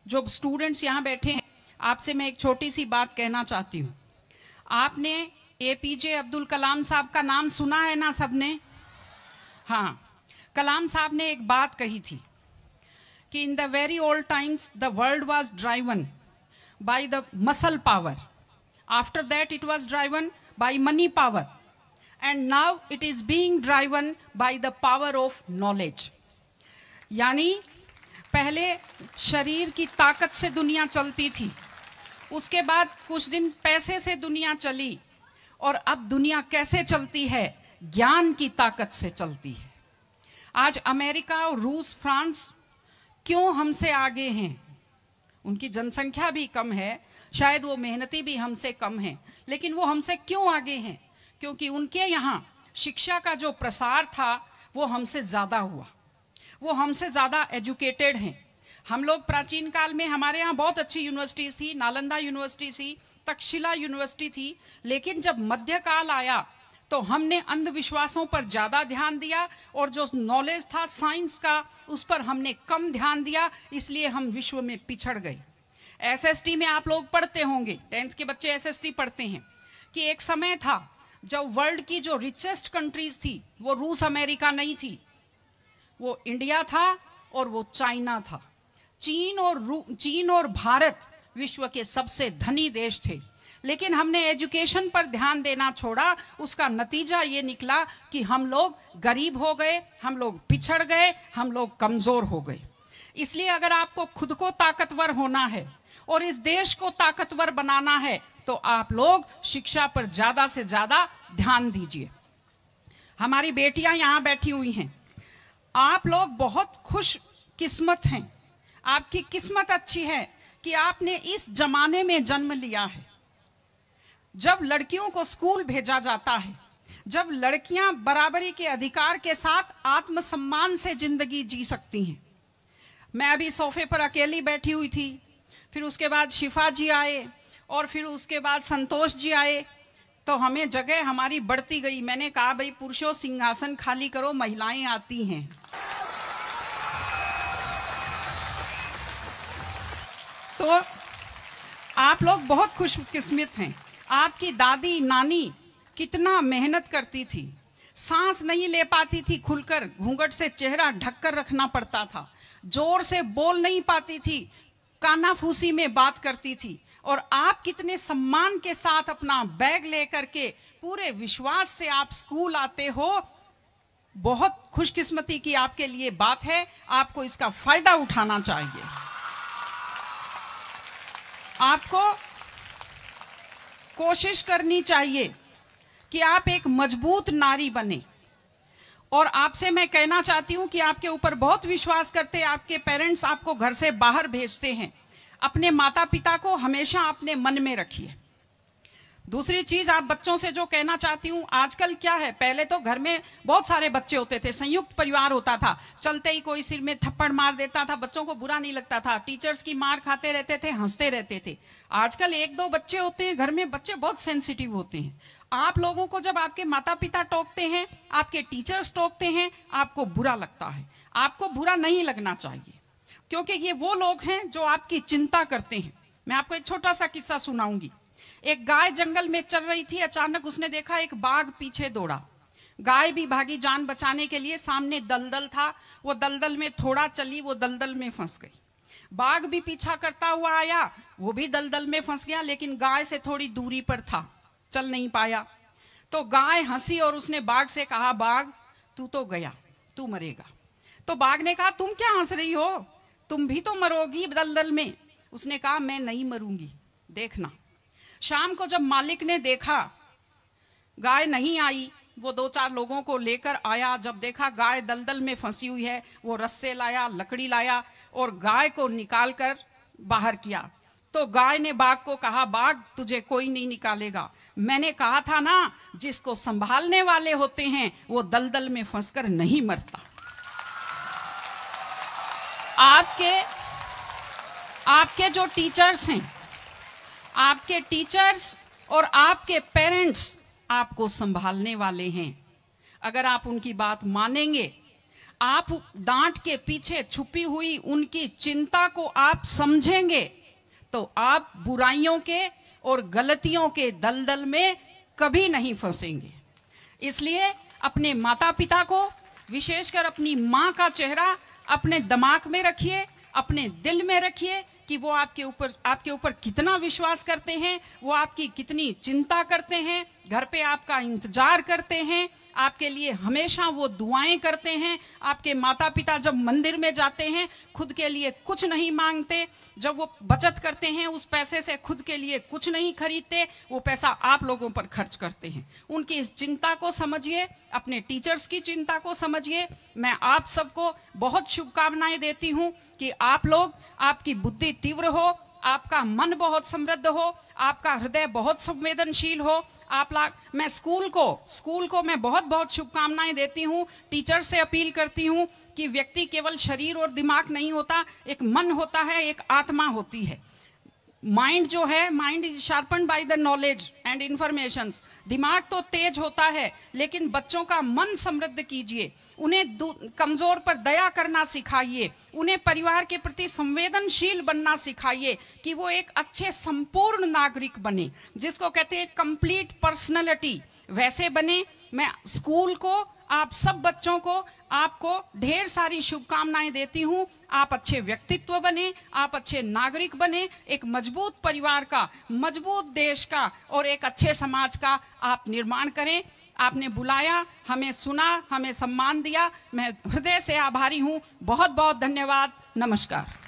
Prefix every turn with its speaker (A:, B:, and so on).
A: जो स्टूडेंट्स यहाँ बैठे हैं, आपसे मैं एक छोटी सी बात कहना चाहती हूँ। आपने एपीजे अब्दुल कलाम साहब का नाम सुना है ना सबने? हाँ, कलाम साहब ने एक बात कही थी कि in the very old times the world was driven by the muscle power, after that it was driven by money power, and now it is being driven by the power of knowledge. यानी पहले शरीर की ताकत से दुनिया चलती थी, उसके बाद कुछ दिन पैसे से दुनिया चली, और अब दुनिया कैसे चलती है? ज्ञान की ताकत से चलती है। आज अमेरिका और रूस, फ्रांस क्यों हमसे आगे हैं? उनकी जनसंख्या भी कम है, शायद वो मेहनती भी हमसे कम हैं, लेकिन वो हमसे क्यों आगे हैं? क्योंकि उनके यहाँ शिक्षा का जो प्रसार था वो हमसे ज़्यादा हुआ, वो हमसे ज़्यादा एजुकेटेड हैं। हम लोग प्राचीन काल में हमारे यहाँ बहुत अच्छी यूनिवर्सिटीज़ थी, नालंदा यूनिवर्सिटी थी, तक्षशिला यूनिवर्सिटी थी, लेकिन जब मध्यकाल आया तो हमने अंधविश्वासों पर ज़्यादा ध्यान दिया, और जो नॉलेज था साइंस का उस पर हमने कम ध्यान दिया, इसलिए हम विश्व में पिछड़ गए। एसएसटी में आप लोग पढ़ते होंगे, 10th के बच्चे एसएसटी पढ़ते हैं, कि एक समय था जब वर्ल्ड की जो रिचेस्ट कंट्रीज थी वो रूस अमेरिका नहीं थी, वो इंडिया था और वो चाइना था। चीन और भारत विश्व के सबसे धनी देश थे, लेकिन हमने एजुकेशन पर ध्यान देना छोड़ा। उसका नतीजा ये निकला कि हम लोग गरीब हो गए, हम लोग पिछड़ गए, हम लोग कमजोर हो गए। इसलिए अगर आपको खुद को ताकतवर होना है और इस देश को ताकतवर बनाना है तो आप लोग शिक्षा पर ज्यादा से ज्यादा ध्यान दीजिए। हमारी बेटियां यहाँ बैठी हुई हैं, आप लोग बहुत खुश किस्मत हैं, आपकी किस्मत अच्छी है कि आपने इस जमाने में जन्म लिया है जब लड़कियों को स्कूल भेजा जाता है, जब लड़कियां बराबरी के अधिकार के साथ आत्मसम्मान से जिंदगी जी सकती हैं। मैं अभी सोफे पर अकेली बैठी हुई थी, फिर उसके बाद शिफा जी आए और फिर उसके बाद संतोष जी आए, तो हमें जगह हमारी बढ़ती गई। मैंने कहा भाई पुरुषों सिंहासन खाली करो, महिलाएं आती हैं। तो आप लोग बहुत खुशकिस्मत हैं। आपकी दादी नानी कितना मेहनत करती थी, सांस नहीं ले पाती थी खुलकर, घूंघट से चेहरा ढककर रखना पड़ता था, जोर से बोल नहीं पाती थी, कानाफूसी में बात करती थी, और आप कितने सम्मान के साथ अपना बैग लेकर के पूरे विश्वास से आप स्कूल आते हो। बहुत खुशकिस्मती की आपके लिए बात है, आपको इसका फायदा उठाना चाहिए। आपको कोशिश करनी चाहिए कि आप एक मजबूत नारी बने, और आपसे मैं कहना चाहती हूं कि आपके ऊपर बहुत विश्वास करते, आपके पेरेंट्स आपको घर से बाहर भेजते हैं, अपने माता पिता को हमेशा अपने मन में रखिए। दूसरी चीज आप बच्चों से जो कहना चाहती हूँ, आजकल क्या है, पहले तो घर में बहुत सारे बच्चे होते थे, संयुक्त परिवार होता था, चलते ही कोई सिर में थप्पड़ मार देता था, बच्चों को बुरा नहीं लगता था, टीचर्स की मार खाते रहते थे, हंसते रहते थे। आजकल 1-2 बच्चे होते हैं घर में, बच्चे बहुत सेंसिटिव होते हैं। आप लोगों को जब आपके माता पिता टोकते हैं, आपके टीचर्स टोकते हैं, आपको बुरा लगता है। आपको बुरा नहीं लगना चाहिए, क्योंकि ये वो लोग हैं जो आपकी चिंता करते हैं। मैं आपको एक छोटा सा किस्सा सुनाऊंगी। एक गाय जंगल में चल रही थी, अचानक उसने देखा एक बाघ पीछे दौड़ा। गाय भी भागी जान बचाने के लिए, सामने दलदल था, वो दलदल में थोड़ा चली, वो दलदल में फंस गई। बाघ भी पीछा करता हुआ आया, वो भी दलदल में फंस गया, लेकिन गाय से थोड़ी दूरी पर था, चल नहीं पाया। तो गाय हंसी और उसने बाघ से कहा, बाघ तू तो गया, तू मरेगा। तो बाघ ने कहा, तुम क्या हंस रही हो, तुम भी तो मरोगी दलदल में। उसने कहा, मैं नहीं मरूंगी, देखना। शाम को जब मालिक ने देखा गाय नहीं आई, वो 2-4 लोगों को लेकर आया। जब देखा गाय दलदल में फंसी हुई है, वो रस्से लाया, लकड़ी लाया और गाय को निकाल कर बाहर किया। तो गाय ने बाघ को कहा, बाघ तुझे कोई नहीं निकालेगा, मैंने कहा था ना, जिसको संभालने वाले होते हैं वो दलदल में फंसकर नहीं मरता। आपके जो टीचर्स हैं, आपके टीचर्स और आपके पेरेंट्स आपको संभालने वाले हैं। अगर आप उनकी बात मानेंगे, आप डांट के पीछे छुपी हुई उनकी चिंता को आप समझेंगे तो आप बुराइयों के और गलतियों के दलदल में कभी नहीं फंसेंगे। इसलिए अपने माता पिता को, विशेषकर अपनी माँ का चेहरा अपने दिमाग में रखिए, अपने दिल में रखिए कि वो आपके ऊपर कितना विश्वास करते हैं, वो आपकी कितनी चिंता करते हैं, घर पे आपका इंतजार करते हैं, आपके लिए हमेशा वो दुआएं करते हैं। आपके माता पिता जब मंदिर में जाते हैं खुद के लिए कुछ नहीं मांगते, जब वो बचत करते हैं उस पैसे से खुद के लिए कुछ नहीं खरीदते, वो पैसा आप लोगों पर खर्च करते हैं। उनकी इस चिंता को समझिए, अपने टीचर्स की चिंता को समझिए। मैं आप सबको बहुत शुभकामनाएं देती हूँ कि आप लोग, आपकी बुद्धि तीव्र हो, आपका मन बहुत समृद्ध हो, आपका हृदय बहुत संवेदनशील हो। मैं स्कूल को मैं बहुत बहुत शुभकामनाएं देती हूँ। टीचर से अपील करती हूँ कि व्यक्ति केवल शरीर और दिमाग नहीं होता, एक मन होता है, एक आत्मा होती है। माइंड जो है, mind is sharpened by the knowledge and informations. दिमाग तो तेज होता है, लेकिन बच्चों का मन समृद्ध कीजिए, उन्हें कमजोर पर दया करना सिखाइए, उन्हें परिवार के प्रति संवेदनशील बनना सिखाइए कि वो एक अच्छे संपूर्ण नागरिक बने, जिसको कहते हैं कंप्लीट पर्सनैलिटी, वैसे बने। मैं स्कूल को, आप सब बच्चों को, आपको ढेर सारी शुभकामनाएं देती हूँ। आप अच्छे व्यक्तित्व बने, आप अच्छे नागरिक बने, एक मजबूत परिवार का, मजबूत देश का और एक अच्छे समाज का आप निर्माण करें। आपने बुलाया, हमें सुना, हमें सम्मान दिया, मैं हृदय से आभारी हूँ। बहुत बहुत धन्यवाद। नमस्कार।